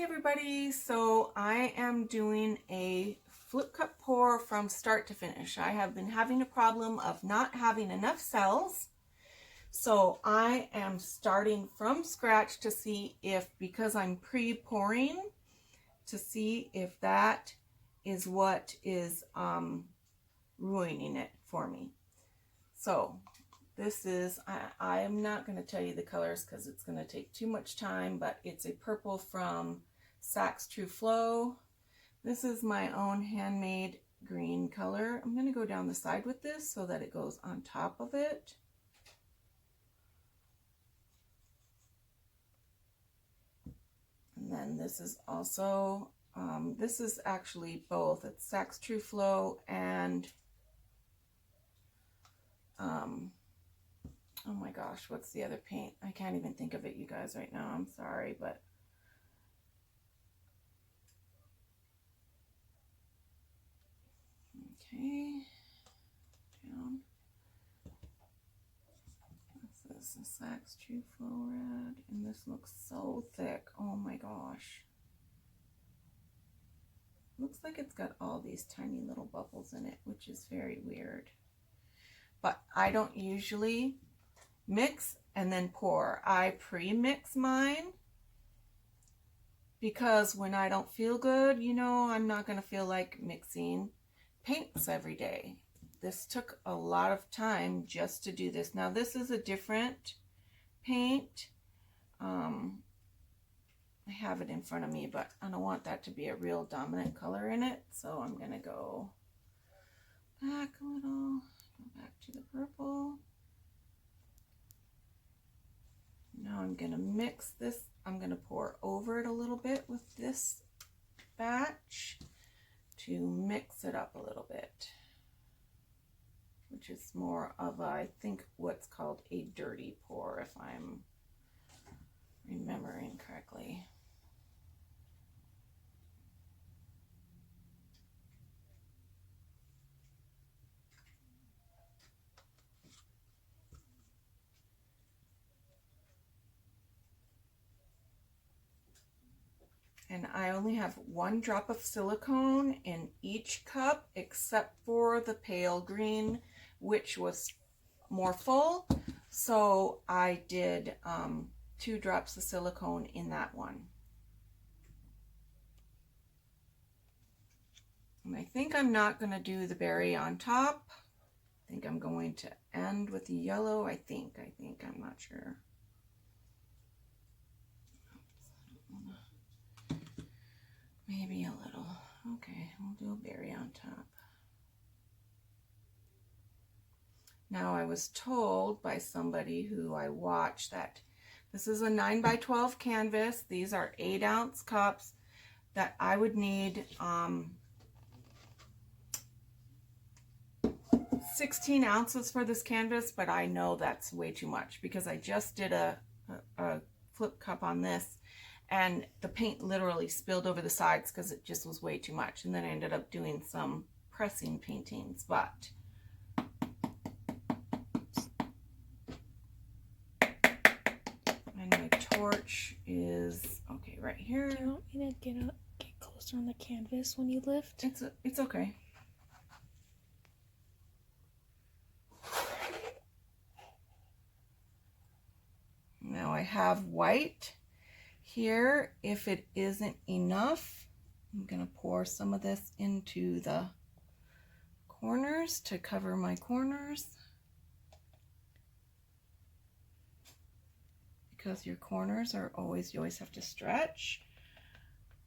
Hi everybody, so I am doing a flip cup pour from start to finish. I have been having a problem of not having enough cells, so I am starting from scratch to see if, because I'm pre-pouring, to see if that is what is ruining it for me. So this is, I am not going to tell you the colors because it's going to take too much time, but it's a purple from Saks True Flow. This is my own handmade green color. I'm going to go down the side with this so that it goes on top of it. And then this is also, this is actually both. It's Saks True Flow and oh my gosh, what's the other paint? I can't even think of it, you guys, right now. I'm sorry, but okay, down. This is the Saks True Flow Red, and this looks so thick. Oh my gosh. Looks like it's got all these tiny little bubbles in it, which is very weird. But I don't usually mix and then pour. I pre-mix mine because when I don't feel good, you know, I'm not going to feel like mixing paints every day. This took a lot of time just to do this. Now this is a different paint. I have it in front of me, but I don't want that to be a real dominant color in it. So I'm going to go back a little, go back to the purple. Now I'm going to mix this. I'm going to pour over it a little bit with this batch to mix it up a little bit, which is more of a, I think what's called a dirty pour, if I'm remembering correctly. And I only have 1 drop of silicone in each cup except for the pale green, which was more full. So I did 2 drops of silicone in that one. And I think I'm not going to do the berry on top. I think I'm going to end with the yellow. I think, I'm not sure. Maybe a little. Okay, we'll do a berry on top. Now I was told by somebody who I watched that this is a 9x12 canvas. These are 8-ounce cups, that I would need 16 ounces for this canvas, but I know that's way too much because I just did a flip cup on this and the paint literally spilled over the sides because it just was way too much. And then I ended up doing some pressing paintings, but and my torch is okay right here. Do you want me to get closer on the canvas when you lift? It's okay. Now I have white here. If it isn't enough, I'm going to pour some of this into the corners to cover my corners, because your corners are always, you always have to stretch.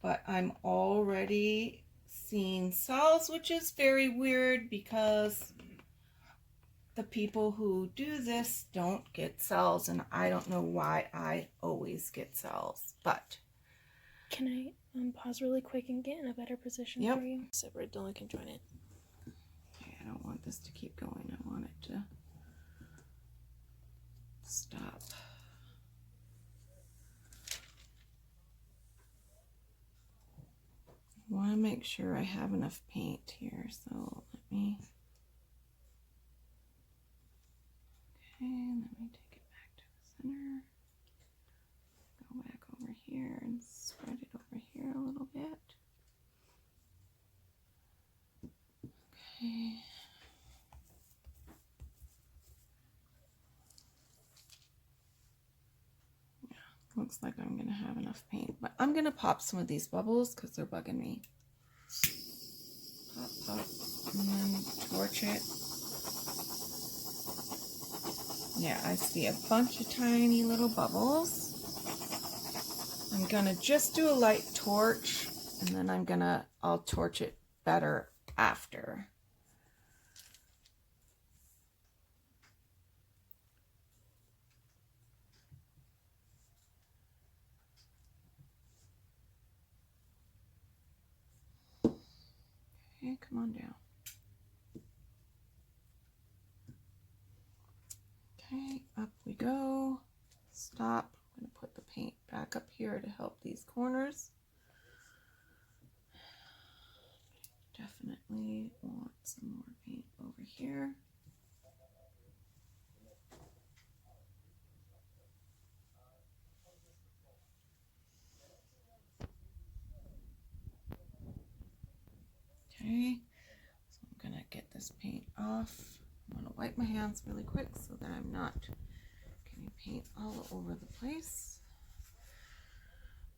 But I'm already seeing cells, which is very weird because the people who do this don't get cells, and I don't know why I always get cells, but. Can I pause really quick and get in a better position for you? Separate, Dylan can join it. Okay, I don't want this to keep going. I want it to stop. I want to make sure I have enough paint here, so let me. Okay, let me take it back to the center. Go back over here and spread it over looks like I'm going to have enough paint. But I'm going to pop some of these bubbles because they're bugging me. Pop, pop, and then torch it. Yeah, I see a bunch of tiny little bubbles. I'm going to just do a light torch, and then I'll torch it better after. Okay, come on down. Okay, up we go. Stop. I'm going to put the paint back up here to help these corners. Definitely want some more paint over here. Okay, so I'm going to get this paint off. I'm going to wipe my hands really quick so that I'm not getting paint all over the place.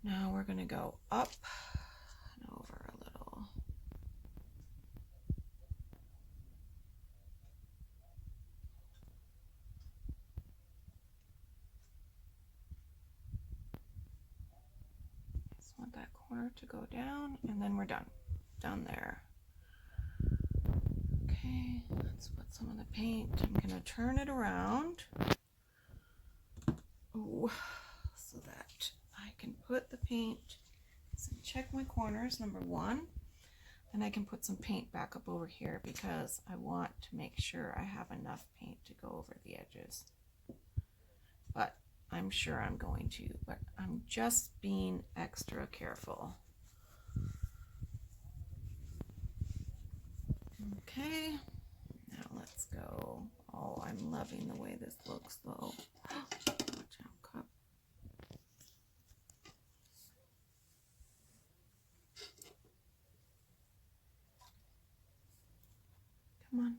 Now we're going to go up and over a little. Just want that corner to go down, and then we're done. Down there. Okay, let's put some of the paint. I'm going to turn it around. Oh, so that I can put the paint. So check my corners, number one. And I can put some paint back up over here because I want to make sure I have enough paint to go over the edges. But I'm sure I'm going to, but I'm just being extra careful. Okay, now let's go. Oh, I'm loving the way this looks though. Watch out, cup. Come on,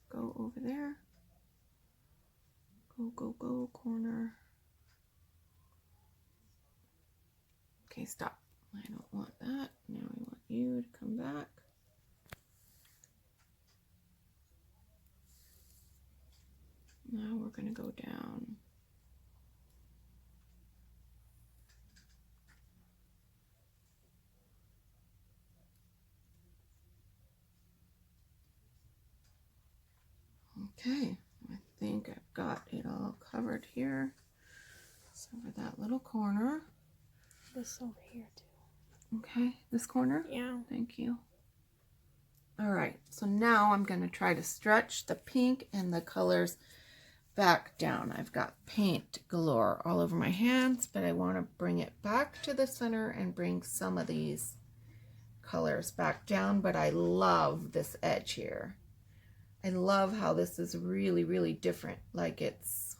go over there. Go, go, go, corner. Okay, stop. I don't want that. Now I want you to come back. Now we're going to go down. Okay, I think I've got it all covered here. So for that little corner. This over here too. Okay, this corner? Yeah. Thank you. All right, so now I'm going to try to stretch the pink and the colors back down. I've got paint galore all over my hands, but I want to bring it back to the center and bring some of these colors back down. But I love this edge here. I love how this is really, really different. Like it's,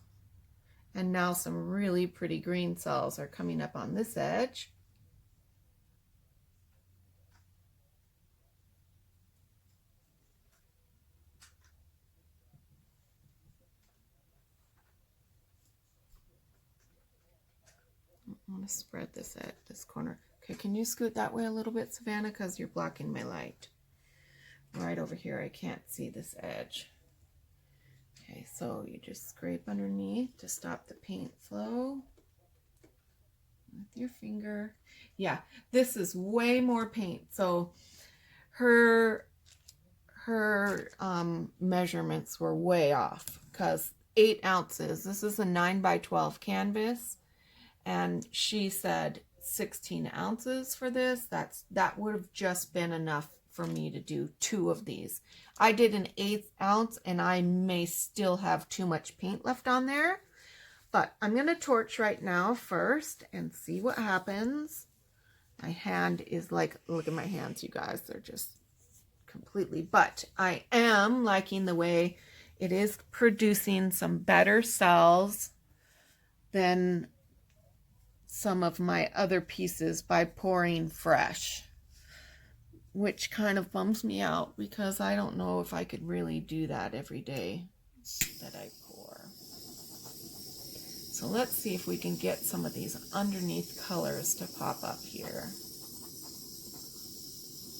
and now some really pretty green cells are coming up on this edge. I want to spread this at this corner. Okay, can you scoot that way a little bit, Savannah? Because you're blocking my light. Right over here, I can't see this edge. Okay, so you just scrape underneath to stop the paint flow with your finger. Yeah, this is way more paint. So her measurements were way off because 8 ounces. This is a 9x12 canvas. And she said 16 ounces for this. That would have just been enough for me to do 2 of these. I did an 1/8 ounce and I may still have too much paint left on there. But I'm going to torch right now first and see what happens. My hand is like, look at my hands, you guys. They're just completely, but I am liking the way it is producing some better cells than some of my other pieces by pouring fresh, which kind of bums me out because I don't know if I could really do that every day that I pour. So let's see if we can get some of these underneath colors to pop up here.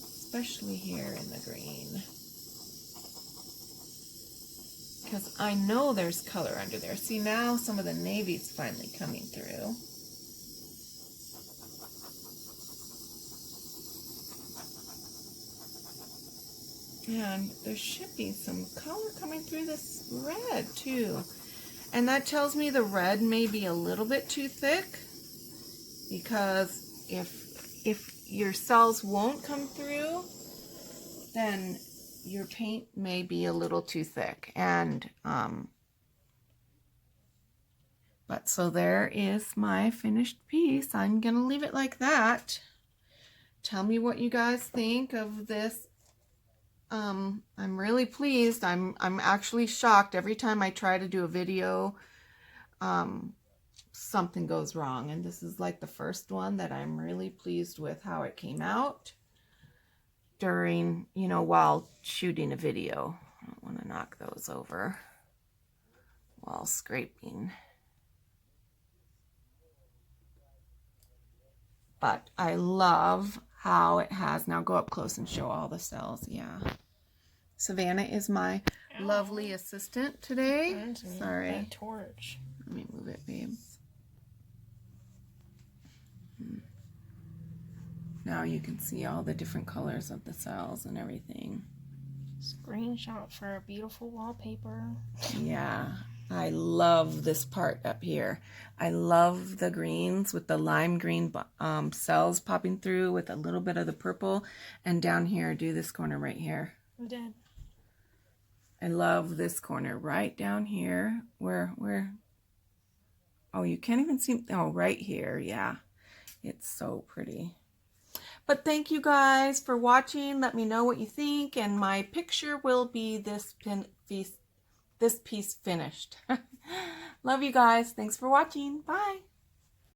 Especially here in the green. Because I know there's color under there. See, now some of the navy's finally coming through. And there should be some color coming through this red too. And that tells me the red may be a little bit too thick, because if your cells won't come through, then your paint may be a little too thick. And but so there is my finished piece. I'm gonna leave it like that. Tell me what you guys think of this. I'm really pleased. I'm actually shocked every time I try to do a video. Something goes wrong, and this is like the first one that I'm really pleased with how it came out during, you know, while shooting a video. I don't want to knock those over while scraping. But I love how it has, now go up close and show all the cells. Yeah. Savannah is my lovely assistant today. Sorry. That torch. Let me move it, babes. Now you can see all the different colors of the cells and everything. Screenshot for a beautiful wallpaper. Yeah, I love this part up here. I love the greens with the lime green cells popping through with a little bit of the purple. And down here, do this corner right here. I did. I love this corner right down here. Where? Oh, you can't even see. Oh, right here. Yeah, it's so pretty. But thank you guys for watching. Let me know what you think. And my picture will be this piece finished. Love you guys. Thanks for watching. Bye.